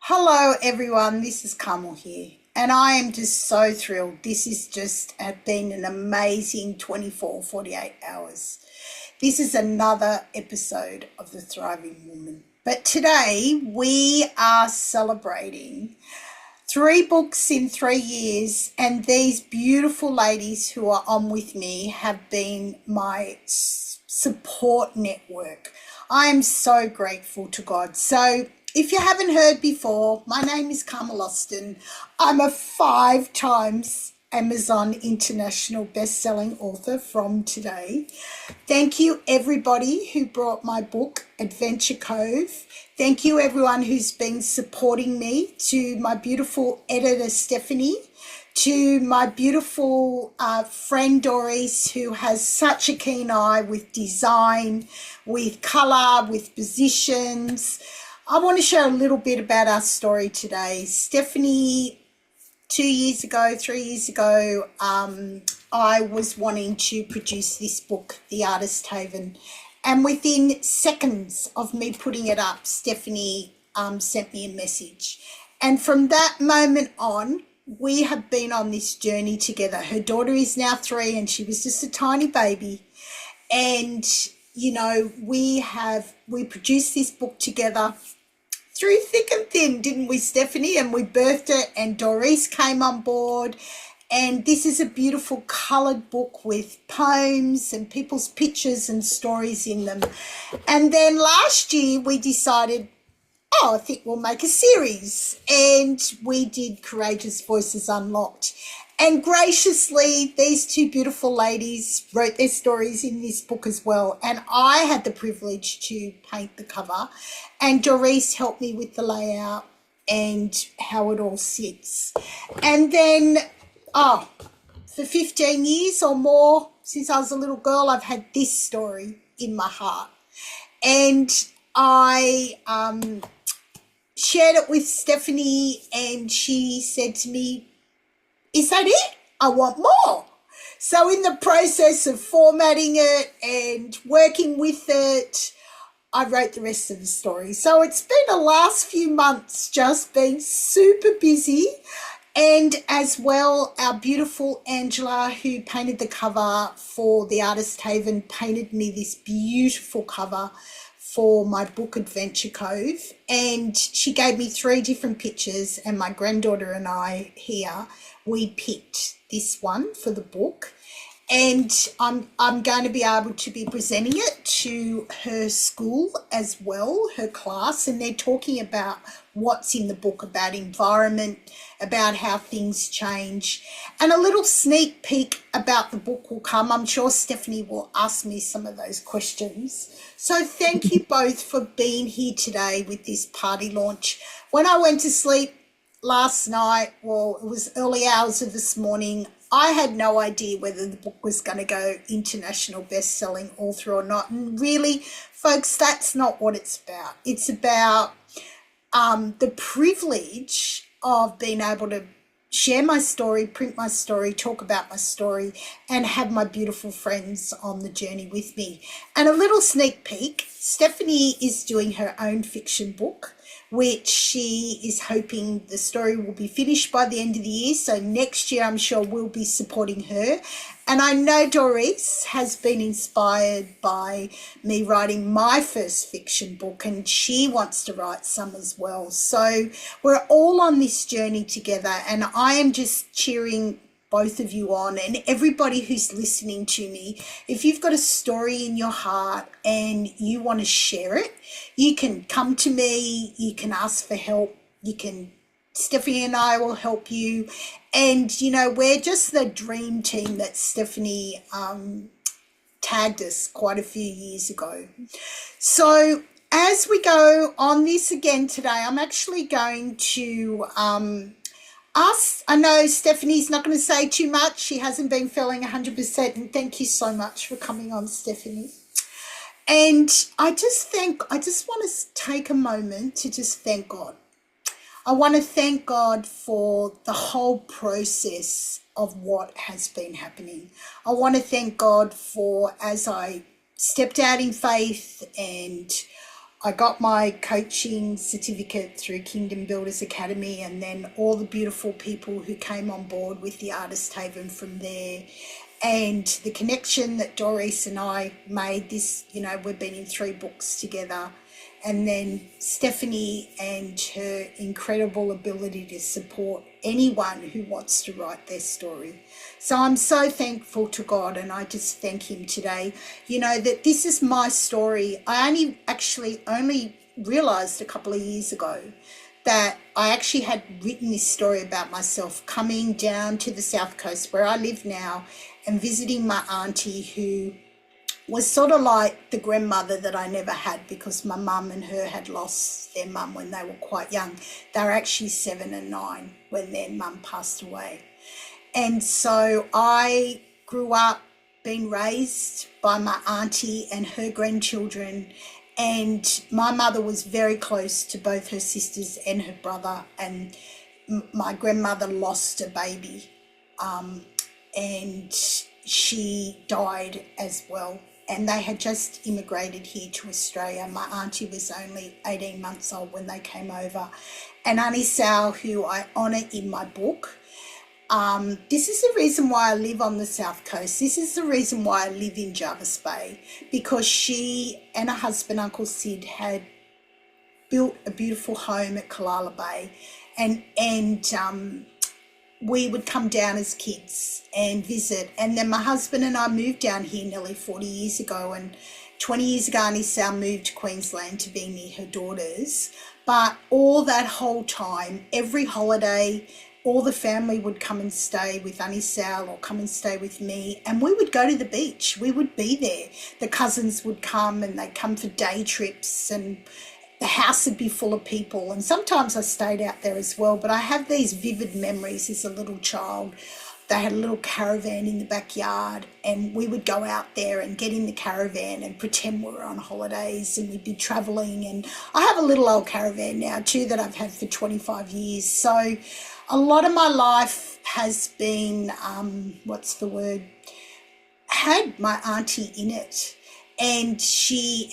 Hello everyone, this is Carmel here, and I am just so thrilled. This has just been an amazing 48 hours. This is another episode of The Thriving Woman. But today we are celebrating 3 books in 3 years, and these beautiful ladies who are on with me have been my support network. I am so grateful to God. So if you haven't heard before, my name is Carmel Austin. I'm a 5 times Amazon International best-selling author from today. Thank you everybody who brought my book, Adventure Cove. Thank you everyone who's been supporting me, to my beautiful editor, Stephanie, to my beautiful friend Dorease, who has such a keen eye with design, with colour, with positions. I want to share a little bit about our story today. Stephanie, 3 years ago, I was wanting to produce this book, The Artist Haven. And within seconds of me putting it up, Stephanie sent me a message. And from that moment on, we have been on this journey together. Her daughter is now 3 and she was just a tiny baby. And, you know, we produced this book together through thick and thin, didn't we, Stephanie? And we birthed it, and Dorease came on board. And this is a beautiful coloured book with poems and people's pictures and stories in them. And then last year we decided, I think we'll make a series. And we did Courageous Voices Unlocked. And graciously, these 2 beautiful ladies wrote their stories in this book as well. And I had the privilege to paint the cover. And Dorease helped me with the layout and how it all sits. And then, for 15 years or more, since I was a little girl, I've had this story in my heart. And I shared it with Stephanie, and she said to me, "Is that it? I want more." So in the process of formatting it and working with it, I wrote the rest of the story. So it's been the last few months just been super busy. And as well, our beautiful Angela, who painted the cover for The Artist Haven, painted me this beautiful cover for my book, Adventure Cove. And she gave me 3 different pictures, and my granddaughter and I here, we picked this one for the book. And I'm going to be able to be presenting it to her school as well, her class, and they're talking about what's in the book, about environment, about how things change, and a little sneak peek about the book will come. I'm sure Stephanie will ask me some of those questions. So thank you both for being here today with this party launch. When I went to sleep last night, well, it was early hours of this morning, I had no idea whether the book was going to go international best-selling author or not. And really, folks, that's not what it's about. It's about the privilege of being able to share my story, print my story, talk about my story, and have my beautiful friends on the journey with me. And a little sneak peek, Stephanie is doing her own fiction book, which she is hoping the story will be finished by the end of the year. So next year, I'm sure we'll be supporting her. And I know Dorease has been inspired by me writing my first fiction book, and she wants to write some as well. So we're all on this journey together, and I am just cheering both of you on, and everybody who's listening to me. If you've got a story in your heart and you want to share it, you can come to me, you can ask for help, Stephanie and I will help you. And, you know, we're just the dream team that Stephanie tagged us quite a few years ago. So as we go on this again today, I'm actually going to I know Stephanie's not going to say too much. She hasn't been feeling 100%, and thank you so much for coming on, Stephanie. And I just want to take a moment to just thank God. I want to thank God for the whole process of what has been happening. I want to thank God for, as I stepped out in faith and I got my coaching certificate through Kingdom Builders Academy, and then all the beautiful people who came on board with the Artist Haven from there. And the connection that Dorease and I made this, we've been in 3 books together. And then Stephanie and her incredible ability to support anyone who wants to write their story. So I'm so thankful to God, and I just thank him today, that this is my story. I only realized a couple of years ago that I actually had written this story about myself coming down to the South Coast where I live now and visiting my auntie, who was sort of like the grandmother that I never had, because my mum and her had lost their mum when they were quite young. They were actually 7 and 9 when their mum passed away. And so I grew up being raised by my auntie and her grandchildren, and my mother was very close to both her sisters and her brother, and my grandmother lost a baby, and she died as well. And they had just immigrated here to Australia. My auntie was only 18 months old when they came over. And Auntie Sal, who I honour in my book, this is the reason why I live on the South Coast. This is the reason why I live in Jervis Bay, because she and her husband, Uncle Sid, had built a beautiful home at Kalala Bay, and we would come down as kids and visit. And then my husband and I moved down here nearly 40 years ago, and 20 years ago Auntie Sal moved to Queensland to be near her daughters. But all that whole time, every holiday, all the family would come and stay with Auntie Sal or come and stay with me, and we would go to the beach. We would be there. The cousins would come, and they'd come for day trips, and the house would be full of people. And sometimes I stayed out there as well, but I have these vivid memories as a little child. They had a little caravan in the backyard, and we would go out there and get in the caravan and pretend we were on holidays, and we'd be travelling. And I have a little old caravan now too that I've had for 25 years. So a lot of my life has been, had my auntie in it. And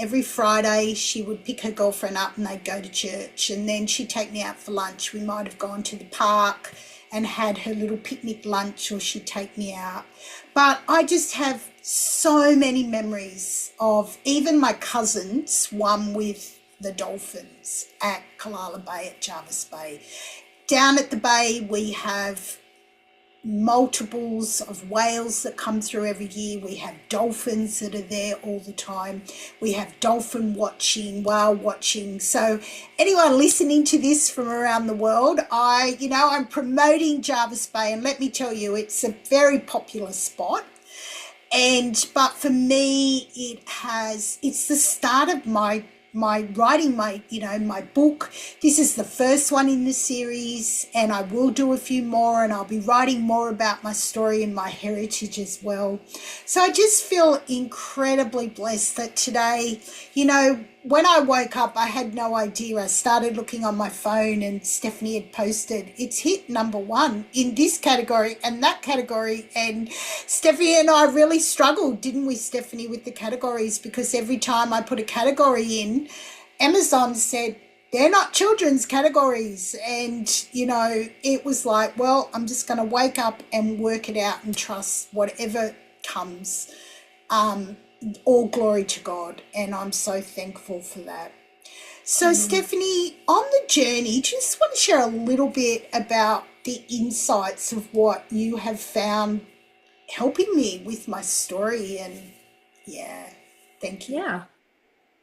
every Friday, she would pick her girlfriend up and they'd go to church, and then she'd take me out for lunch. We might have gone to the park and had her little picnic lunch, or she'd take me out. But I just have so many memories of even my cousins, one with the dolphins at Kalala Bay, at Jervis Bay. Down at the bay, we have multiples of whales that come through every year. We have dolphins that are there all the time. We have dolphin watching, whale watching. So anyone listening to this from around the world, I'm promoting Jervis Bay, and let me tell you, it's a very popular spot. But for me, it's the start of my writing my book. This is the first one in the series, and I will do a few more, and I'll be writing more about my story and my heritage as well. So I just feel incredibly blessed that today, when I woke up, I had no idea. I started looking on my phone, and Stephanie had posted, it's hit #1 in this category and that category. And Stephanie and I really struggled, didn't we, Stephanie, with the categories, because every time I put a category in, Amazon said, they're not children's categories. And, it was like, well, I'm just going to wake up and work it out and trust whatever comes. All glory to God, and I'm so thankful for that. So Stephanie, on the journey, just want to share a little bit about the insights of what you have found helping me with my story. And thank you. Yeah,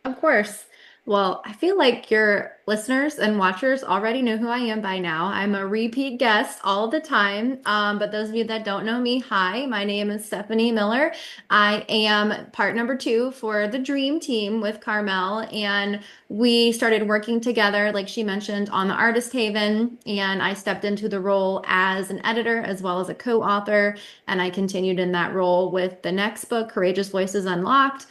of course. Well, I feel like your listeners and watchers already know who I am by now. I'm a repeat guest all the time. But those of you that don't know me, hi, my name is Stephanie Miller. I am part number 2 for the Dream Team with Carmel. And we started working together, like she mentioned, on the Artist Haven. And I stepped into the role as an editor as well as a co-author. And I continued in that role with the next book, Courageous Voices Unlocked.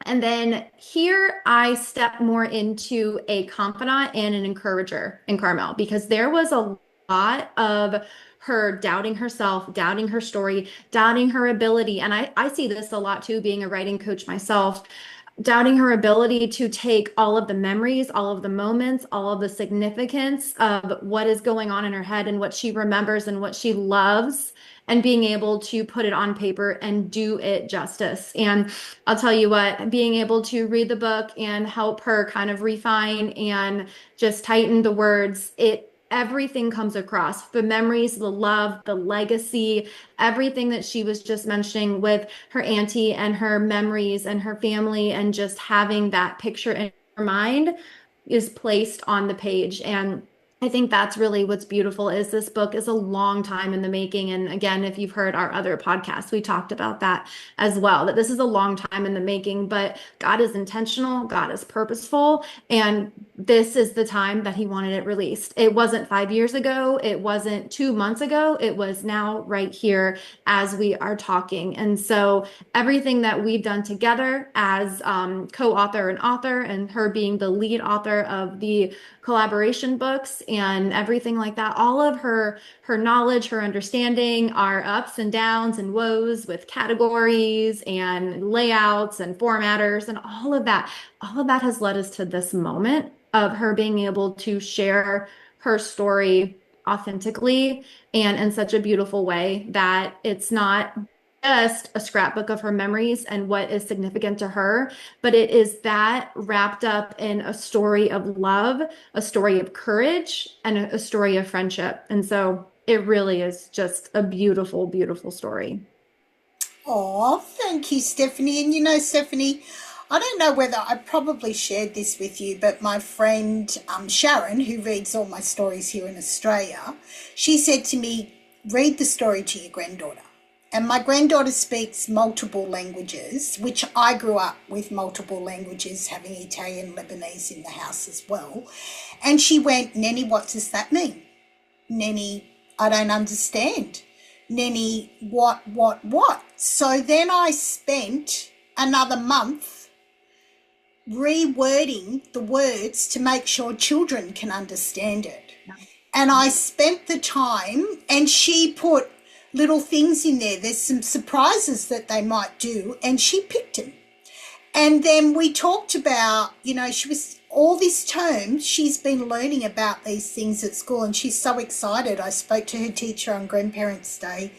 And then here I step more into a confidant and an encourager in Carmel, because there was a lot of her doubting herself, doubting her story, doubting her ability. And I see this a lot too, being a writing coach myself. doubting her ability to take all of the memories, all of the moments, all of the significance of what is going on in her head and what she remembers and what she loves, and being able to put it on paper and do it justice. And I'll tell you what, being able to read the book and help her kind of refine and just tighten the words, everything comes across, the memories, the love, the legacy, everything that she was just mentioning with her auntie and her memories and her family, and just having that picture in her mind is placed on the page. And I think that's really what's beautiful, is this book is a long time in the making. And again, if you've heard our other podcasts, we talked about that as well, that this is a long time in the making, but God is intentional, God is purposeful, and this is the time that he wanted it released. It wasn't 5 years ago, it wasn't 2 months ago, it was now right here as we are talking. And so everything that we've done together as co-author and author, and her being the lead author of the collaboration books and everything like that, all of her knowledge, her understanding, our ups and downs and woes with categories and layouts and formatters and all of that has led us to this moment of her being able to share her story authentically and in such a beautiful way, that it's not just a scrapbook of her memories and what is significant to her, but it is that wrapped up in a story of love, a story of courage, and a story of friendship. And so it really is just a beautiful, beautiful story. Oh, thank you, Stephanie. And Stephanie, I don't know whether I probably shared this with you, but my friend Sharon, who reads all my stories here in Australia, she said to me, read the story to your granddaughter. And my granddaughter speaks multiple languages, which I grew up with multiple languages, having Italian, Lebanese in the house as well. And she went, Nenny, what does that mean? Nenny, I don't understand. Nenny, what? So then I spent another month rewording the words to make sure children can understand it. And I spent the time, and she put little things in there. There's some surprises that they might do, and she picked them. And then we talked about, she was all this term, she's been learning about these things at school, and she's so excited. I spoke to her teacher on Grandparents' Day,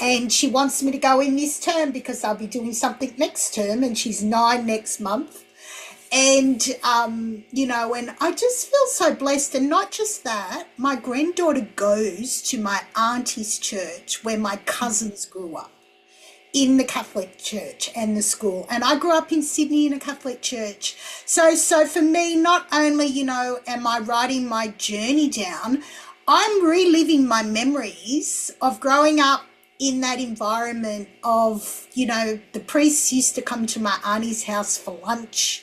and she wants me to go in this term because I'll be doing something next term, and she's 9 next month. And, and I just feel so blessed. And not just that, my granddaughter goes to my auntie's church where my cousins grew up, in the Catholic church and the school. And I grew up in Sydney in a Catholic church. So for me, not only, am I writing my journey down, I'm reliving my memories of growing up in that environment of, the priests used to come to my auntie's house for lunch,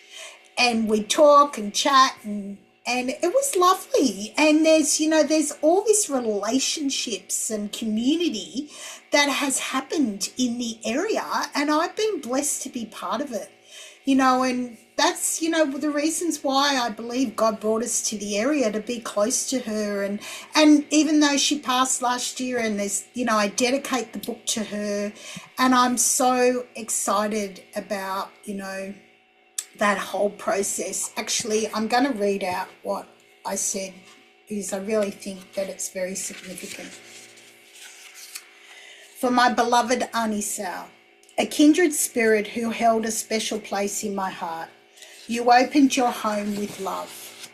and we'd talk and chat, and it was lovely. And there's all these relationships and community that has happened in the area, and I've been blessed to be part of it, and that's, the reasons why I believe God brought us to the area, to be close to her. And even though she passed last year, and there's, I dedicate the book to her, and I'm so excited about, that whole process. Actually, I'm going to read out what I said because I really think that it's very significant. For my beloved Auntie Sal, a kindred spirit who held a special place in my heart, you opened your home with love,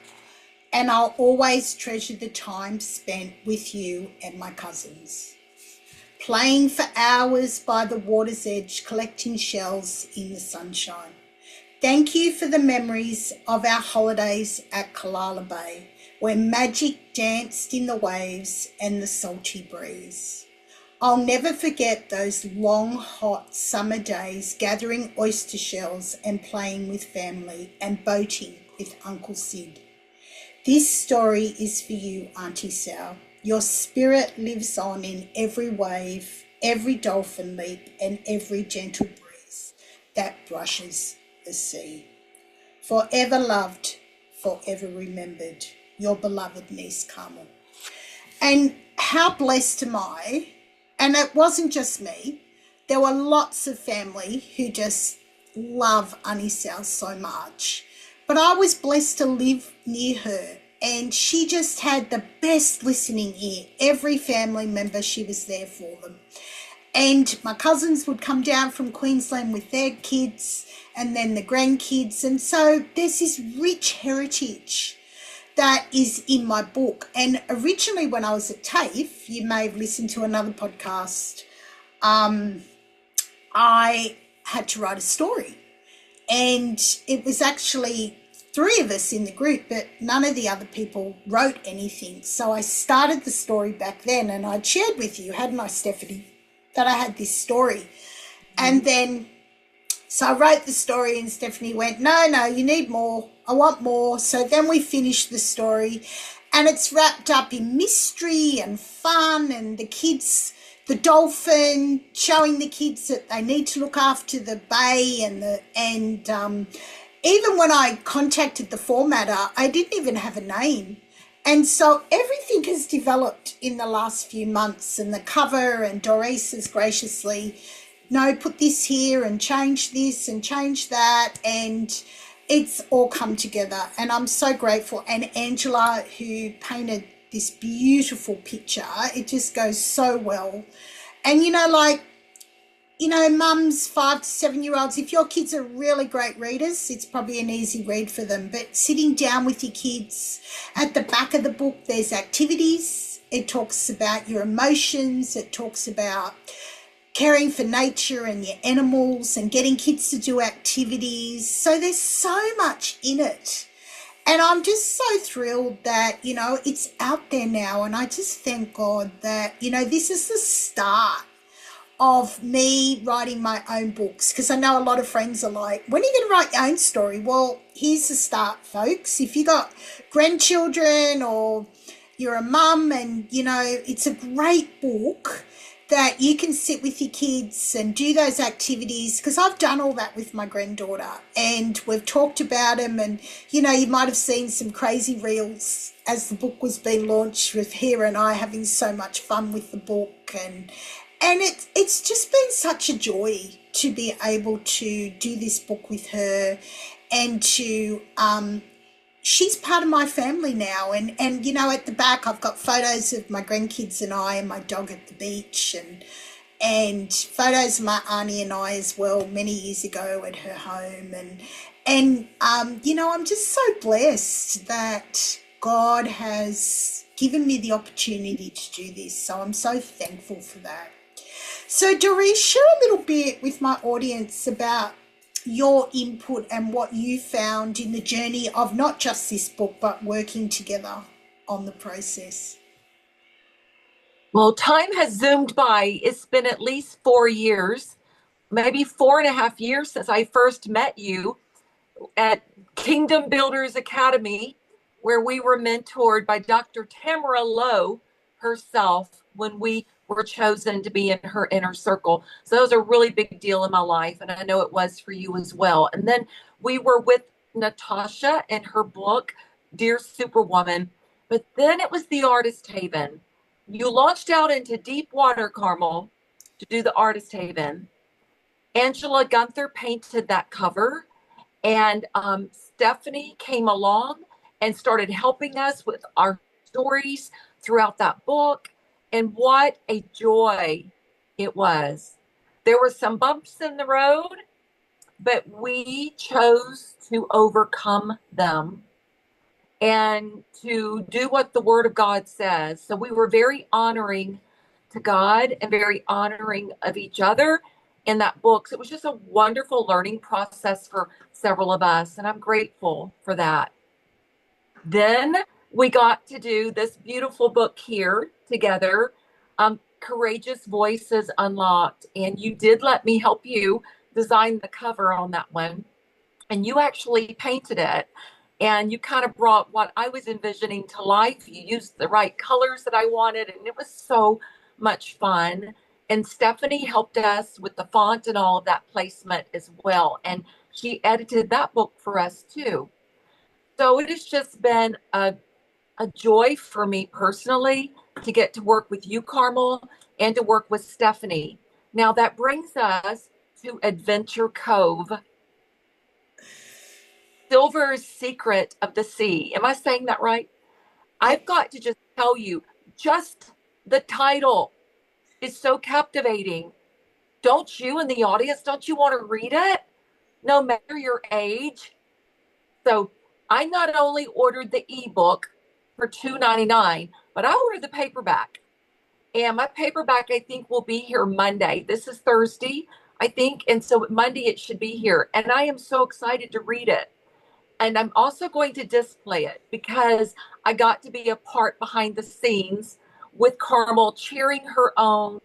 and I'll always treasure the time spent with you and my cousins, playing for hours by the water's edge, collecting shells in the sunshine. Thank you for the memories of our holidays at Kalala Bay, where magic danced in the waves and the salty breeze. I'll never forget those long, hot summer days gathering oyster shells and playing with family and boating with Uncle Sid. This story is for you, Auntie Sal. Your spirit lives on in every wave, every dolphin leap, and every gentle breeze that brushes the sea. Forever loved, forever remembered, your beloved niece Carmel. And how blessed am I? And it wasn't just me. There were lots of family who just love Anisel so much, but I was blessed to live near her. And she just had the best listening ear. Every family member, she was there for them. And my cousins would come down from Queensland with their kids and then the grandkids. And so there's this rich heritage that is in my book. And originally, when I was at TAFE, you may have listened to another podcast, I had to write a story. And it was actually three of us in the group, but none of the other people wrote anything. So I started the story back then, and I'd shared with you, hadn't I, Stephanie, that I had this story. And then, so I wrote the story, and Stephanie went, no, you need more. I want more. So then we finished the story, and it's wrapped up in mystery and fun, and the kids, the dolphin, showing the kids that they need to look after the bay, and even when I contacted the formatter, I didn't even have a name. And so everything has developed in the last few months, and the cover, and Dorease has graciously, no, put this here and change this and change that, and it's all come together. And I'm so grateful. And Angela, who painted this beautiful picture, it just goes so well. And mums, 5 to 7 year olds, if your kids are really great readers, it's probably an easy read for them. But sitting down with your kids, at the back of the book, there's activities. It talks about your emotions. It talks about caring for nature and your animals and getting kids to do activities. So there's so much in it. And I'm just so thrilled that, it's out there now. And I just thank God that, this is the start of me writing my own books, because I know a lot of friends are like, when are you going to write your own story? Well, here's the start, folks. If you got grandchildren or you're a mum, and it's a great book that you can sit with your kids and do those activities, because I've done all that with my granddaughter, and we've talked about them. And you might have seen some crazy reels as the book was being launched, with her and I having so much fun with the book. And it's just been such a joy to be able to do this book with her, and to she's part of my family now. And at the back I've got photos of my grandkids and I and my dog at the beach, and photos of my auntie and I as well, many years ago at her home. And I'm just so blessed that God has given me the opportunity to do this. So I'm so thankful for that. So Dorease, share a little bit with my audience about your input and what you found in the journey of not just this book, but working together on the process. Well, time has zoomed by. It's been at least 4 years, maybe 4.5 years since I first met you at Kingdom Builders Academy, where we were mentored by Dr. Tamara Lowe herself when we were chosen to be in her inner circle. So that was a really big deal in my life, and I know it was for you as well. And then we were with Natasha and her book, Dear Superwoman. But then it was the Artist Haven. You launched out into deep water, Carmel, to do the Artist Haven. Angela Gunther painted that cover, and Stephanie came along and started helping us with our stories throughout that book. And what a joy it was. There were some bumps in the road, but we chose to overcome them and to do what the Word of God says. So we were very honoring to God and very honoring of each other in that book. So it was just a wonderful learning process for several of us, and I'm grateful for that. Then we got to do this beautiful book here together, Courageous Voices Unlocked. And you did let me help you design the cover on that one. And you actually painted it. And you kind of brought what I was envisioning to life. You used the right colors that I wanted, and it was so much fun. And Stephanie helped us with the font and all of that placement as well. And she edited that book for us too. So it has just been a joy for me personally to get to work with you, Carmel, and to work with Stephanie. Now that brings us to Adventure Cove. Silver's Secret of the Sea. Am I saying that right? I've Yep. got to just tell you, just the title is so captivating. Don't you in the audience, don't you want to read it? No matter your age. So I not only ordered the ebook for $2.99, but I ordered the paperback. And my paperback, I think, will be here Monday. This is Thursday, I think. And so Monday it should be here. And I am so excited to read it. And I'm also going to display it because I got to be a part behind the scenes with Carmel cheering her on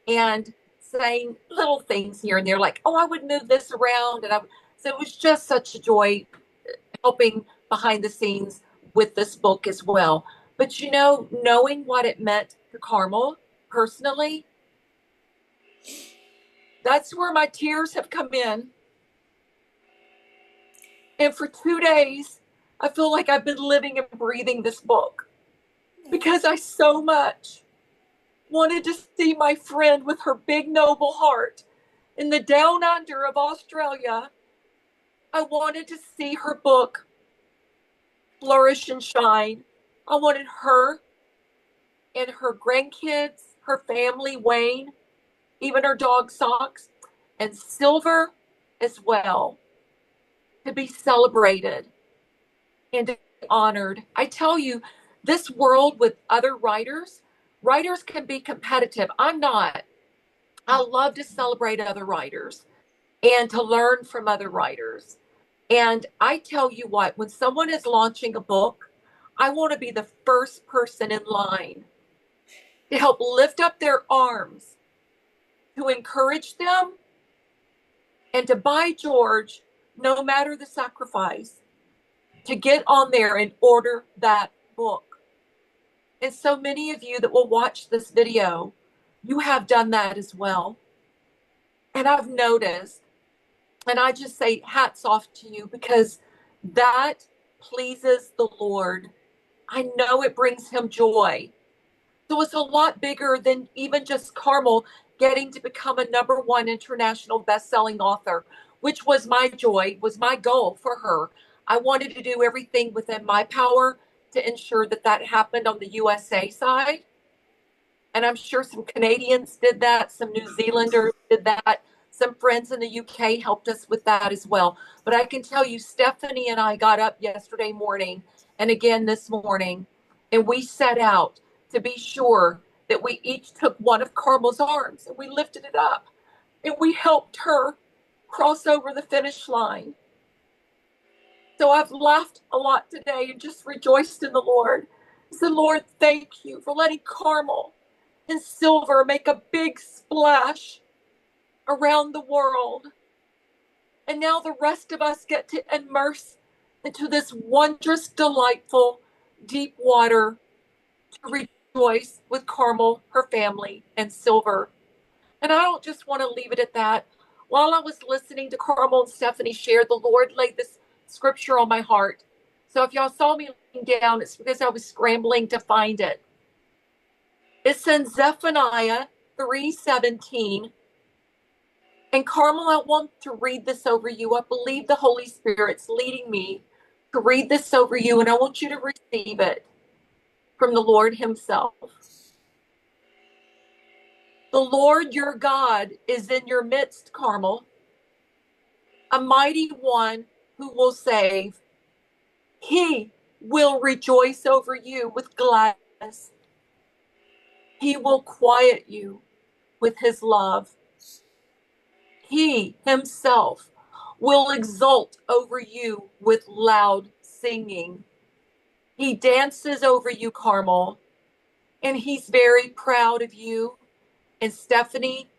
and saying little things here and there, like, oh, I would move this around. So it was just such a joy helping behind the scenes with this book as well. But knowing what it meant to Carmel personally, that's where my tears have come in. And for 2 days, I feel like I've been living and breathing this book because I so much wanted to see my friend with her big, noble heart in the down under of Australia. I wanted to see her book flourish and shine. I wanted her and her grandkids, her family, Wayne, even her dog Socks, and Silver as well, to be celebrated and to be honored. I tell you, this world with other writers can be competitive. I'm not. I love to celebrate other writers and to learn from other writers. And I tell you what, when someone is launching a book, I want to be the first person in line to help lift up their arms, to encourage them, and to buy George, no matter the sacrifice, to get on there and order that book. And so many of you that will watch this video, you have done that as well. And I've noticed, and I just say hats off to you because that pleases the Lord. I know it brings him joy. So it's a lot bigger than even just Carmel getting to become a #1 international best-selling author, which was my joy, was my goal for her. I wanted to do everything within my power to ensure that that happened on the USA side. And I'm sure some Canadians did that, some New Zealanders did that, some friends in the UK helped us with that as well. But I can tell you, Stephanie and I got up yesterday morning and again this morning, and we set out to be sure that we each took one of Carmel's arms and we lifted it up and we helped her cross over the finish line. So I've laughed a lot today and just rejoiced in the Lord. I said, Lord, thank you for letting Carmel and Silver make a big splash around the world. And now the rest of us get to immerse into this wondrous, delightful, deep water to rejoice with Carmel, her family, and Silver. And I don't just want to leave it at that. While I was listening to Carmel and Stephanie share, the Lord laid this scripture on my heart. So if y'all saw me looking down, it's because I was scrambling to find it. It's in Zephaniah 3:17. And Carmel, I want to read this over you. I believe the Holy Spirit's leading me to read this over you, and I want you to receive it from the Lord himself. The Lord your God is in your midst, Carmel, a mighty one who will save. He will rejoice over you with gladness. He will quiet you with his love. He himself will exult over you with loud singing. He dances over you, Carmel, and he's very proud of you. And Stephanie,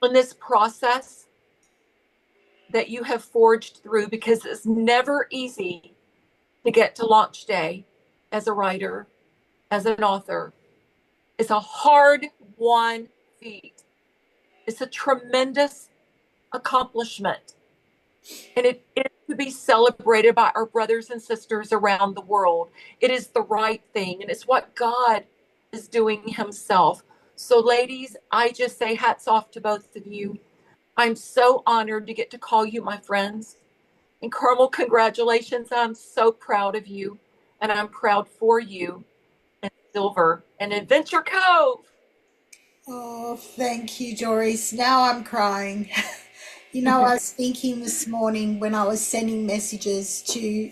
in this process that you have forged through, because it's never easy to get to launch day as a writer, as an author. It's a hard-won feat. It's a tremendous accomplishment. And it is to be celebrated by our brothers and sisters around the world. It is the right thing, and it's what God is doing himself. So, ladies, I just say hats off to both of you. I'm so honored to get to call you my friends And Carmel, congratulations. I'm so proud of you. And I'm proud for you and Silver and Adventure Cove. Oh, thank you, Dorease. Now I'm crying. I was thinking this morning when I was sending messages to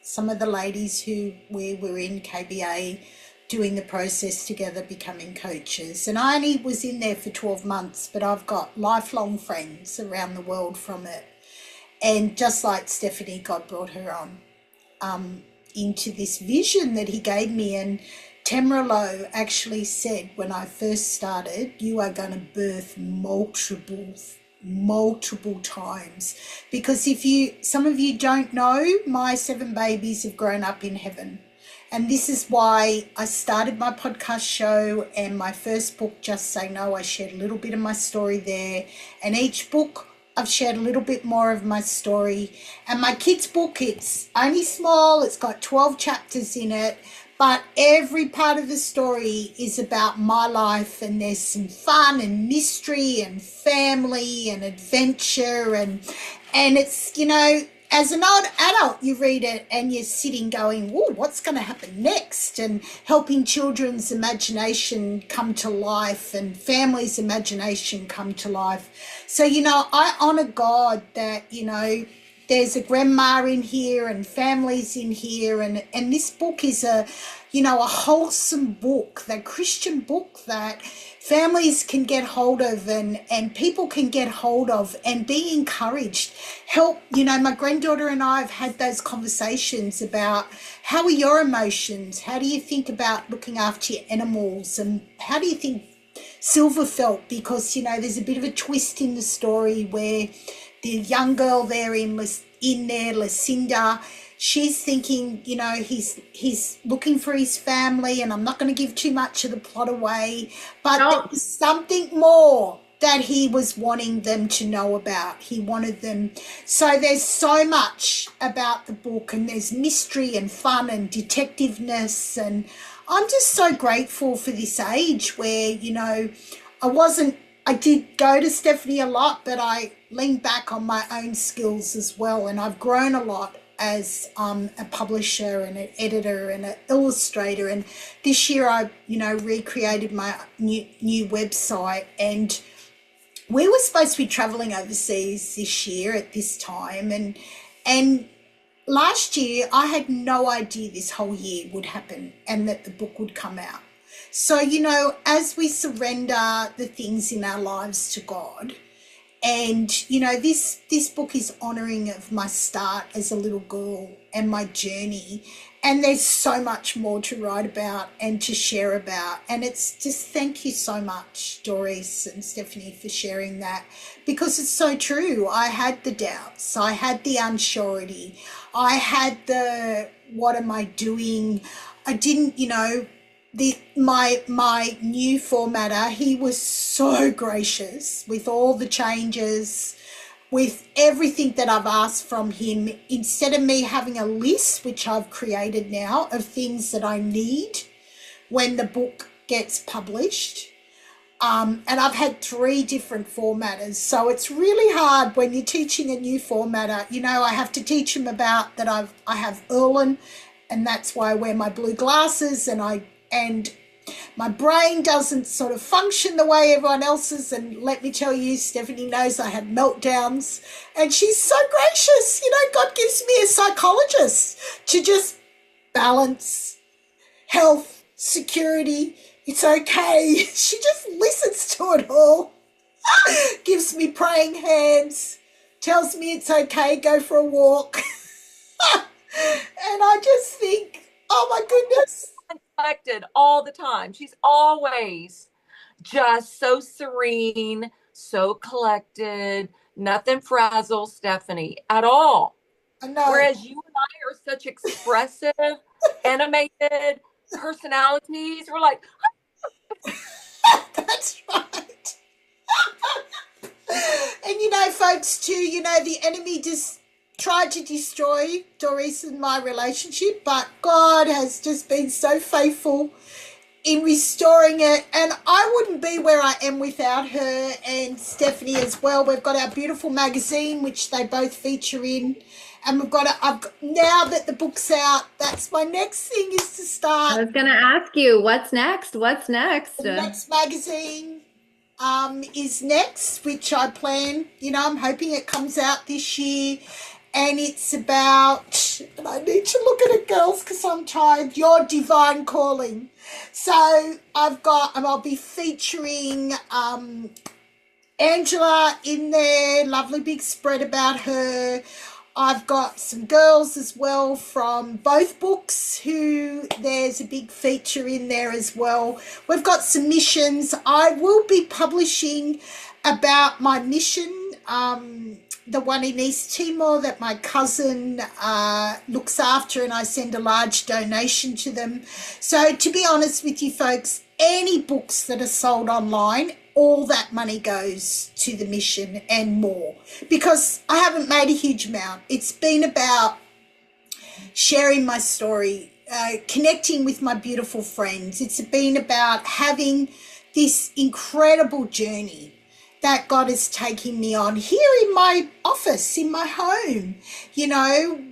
some of the ladies who we were in KBA doing the process together, becoming coaches. And I only was in there for 12 months, but I've got lifelong friends around the world from it. And just like Stephanie, God brought her on into this vision that he gave me. And Temralo actually said when I first started, you are going to birth multiple times, because some of you don't know, my 7 babies have grown up in heaven. And this is why I started my podcast show and my first book, Just Say No. I shared a little bit of my story there, and each book I've shared a little bit more of my story. And my kids' book, it's only small, it's got 12 chapters in it, but every part of the story is about my life, and there's some fun and mystery and family and adventure, and it's, as an old adult, you read it and you're sitting going, whoa, what's going to happen next? And helping children's imagination come to life and families' imagination come to life. So, I honor God that, there's a grandma in here and families in here. And this book is a wholesome book, the Christian book that families can get hold of and people can get hold of and be encouraged. Help, my granddaughter and I have had those conversations about how are your emotions? How do you think about looking after your animals? And how do you think Silver felt? Because, there's a bit of a twist in the story where the young girl there Lucinda, she's thinking, he's looking for his family, and I'm not going to give too much of the plot away, but there was something more that he was wanting them to know about. He wanted them. So there's so much about the book, and there's mystery and fun and detectiveness, and I'm just so grateful for this age where, I did go to Stephanie a lot, but I leaned back on my own skills as well. And I've grown a lot as a publisher and an editor and an illustrator. And this year I, recreated my new website. And we were supposed to be traveling overseas this year at this time. And last year I had no idea this whole year would happen and that the book would come out. So, as we surrender the things in our lives to God, and, this book is honouring of my start as a little girl and my journey. And there's so much more to write about and to share about. And it's just thank you so much, Dorease and Stephanie, for sharing that, because it's so true. I had the doubts. I had the unsurety. I had the what am I doing? I didn't, my new formatter, he was so gracious with all the changes, with everything that I've asked from him. Instead of me having a list, which I've created now, of things that I need when the book gets published, and I've had 3 different formatters. So it's really hard when you're teaching a new formatter. I have to teach them about that I have Erlen, and that's why I wear my blue glasses, and my brain doesn't sort of function the way everyone else's. And let me tell you, Stephanie knows I had meltdowns, and she's so gracious. God gives me a psychologist to just balance health, security. It's okay. She just listens to it all, gives me praying hands, tells me it's okay, go for a walk. And I just think, oh my goodness. Collected all the time. She's always just so serene, so collected, nothing frazzles Stephanie at all. I know. Whereas you and I are such expressive, animated personalities. We're like, that's right. And folks too, the enemy just tried to destroy Dorease and my relationship, but God has just been so faithful in restoring it. And I wouldn't be where I am without her and Stephanie as well. We've got our beautiful magazine, which they both feature in, And now that the book's out, that's my next thing, is to I start was gonna ask you, what's next? What's next? the next magazine. Is next, which I plan, I'm hoping it comes out this year. And it's about, and I need to look at it, girls, because I'm tired, your divine calling. So I'll be featuring Angela in there, lovely big spread about her. I've got some girls as well from both books who there's a big feature in there as well. We've got some missions. I will be publishing about my mission, the one in East Timor that my cousin looks after, and I send a large donation to them. So to be honest with you folks, any books that are sold online, all that money goes to the mission and more, because I haven't made a huge amount. It's been about sharing my story, connecting with my beautiful friends. It's been about having this incredible journey that God is taking me on here in my office, in my home,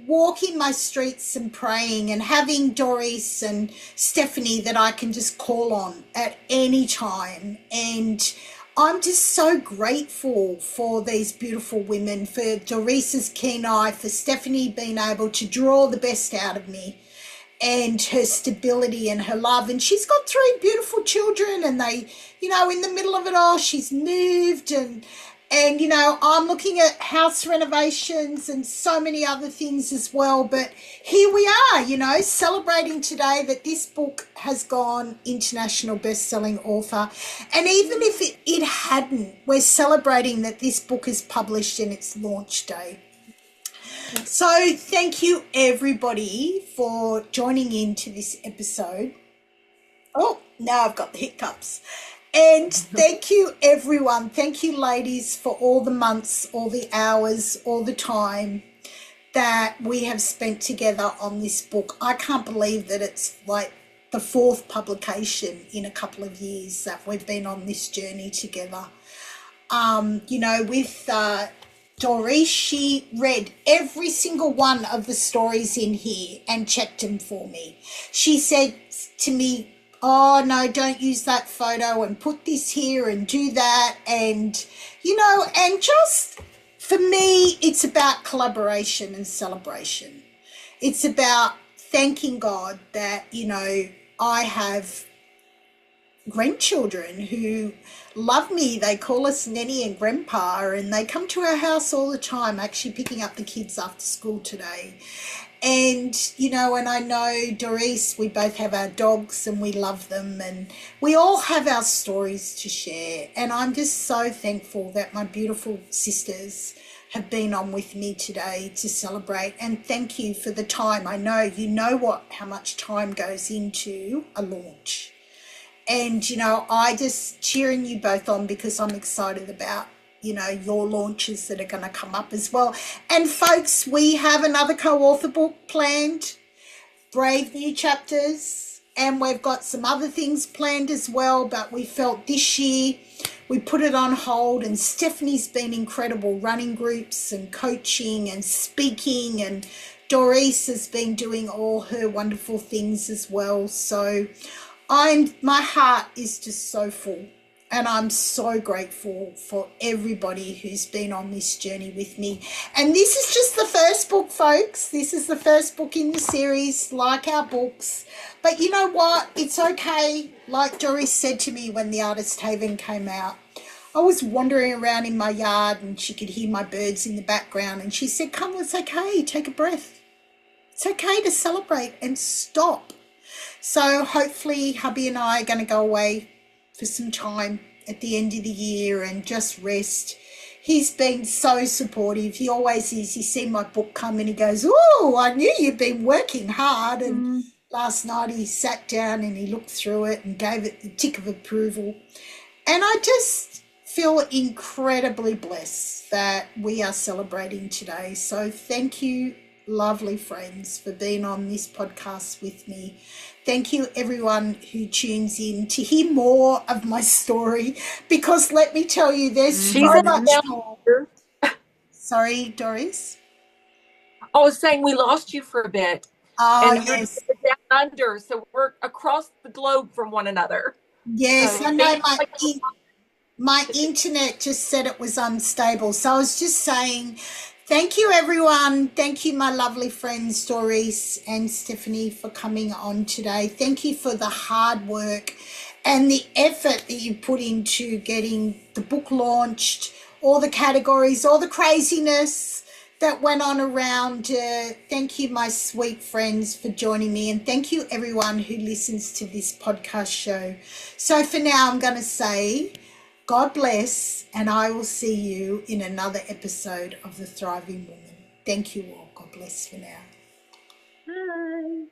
walking my streets and praying, and having Dorease and Stephanie that I can just call on at any time. And I'm just so grateful for these beautiful women, for Dorease's keen eye, for Stephanie being able to draw the best out of me, and her stability and her love. And she's got 3 beautiful children, and they, in the middle of it all, she's moved, and I'm looking at house renovations and so many other things as well. But here we are, celebrating today that this book has gone international best-selling author. And even if it hadn't, we're celebrating that this book is published in its launch day. So thank you everybody for joining in to this episode. Oh, now I've got the hiccups. And thank you everyone. Thank you ladies for all the months, all the hours, all the time that we have spent together on this book. I can't believe that it's like the 4th publication in a couple of years that we've been on this journey together. With Dorease, she read every single one of the stories in here and checked them for me. She said to me, oh no, don't use that photo, and put this here and do that. And, and just for me, it's about collaboration and celebration. It's about thanking God that, I have grandchildren who love me. They call us Nenny and Grandpa, and they come to our house all the time, actually picking up the kids after school today. And, and I know Dorease, we both have our dogs and we love them, and we all have our stories to share. And I'm just so thankful that my beautiful sisters have been on with me today to celebrate. And thank you for the time. I know how much time goes into a launch. And, I just cheering you both on because I'm excited about, your launches that are going to come up as well. And folks, we have another co-author book planned, Brave New Chapters, and we've got some other things planned as well, but we felt this year we put it on hold. And Stephanie's been incredible running groups and coaching and speaking, and Dorease has been doing all her wonderful things as well. So my heart is just so full, and I'm so grateful for everybody who's been on this journey with me. And this is just the first book, folks. This is the first book in the series, like our books. But you know what? It's okay. Like Dorease said to me when The Artist Haven came out, I was wandering around in my yard and she could hear my birds in the background, and she said, "Come, it's okay. Take a breath. It's okay to celebrate and stop." So hopefully hubby and I are going to go away for some time at the end of the year and just rest. He's been so supportive. He always is. He's seen my book come and he goes, "Oh, I knew you'd been working hard." And last night he sat down and he looked through it and gave it the tick of approval. And I just feel incredibly blessed that we are celebrating today. So thank you, lovely friends, for being on this podcast with me. Thank you everyone who tunes in to hear more of my story, because let me tell you, there's so much more. Sorry, Dorease? I was saying we lost you for a bit, Oh, and you're yes. down under, so we're across the globe from one another. Yes, So I know maybe like my internet just said it was unstable. So I was just saying, thank you, everyone. Thank you, my lovely friends, Dorease and Stephanie, for coming on today. Thank you for the hard work and the effort that you put into getting the book launched, all the categories, all the craziness that went on around. Thank you, my sweet friends, for joining me. And thank you, everyone who listens to this podcast show. So for now, I'm going to say, God bless, and I will see you in another episode of The Thriving Woman. Thank you all. God bless for now. Bye.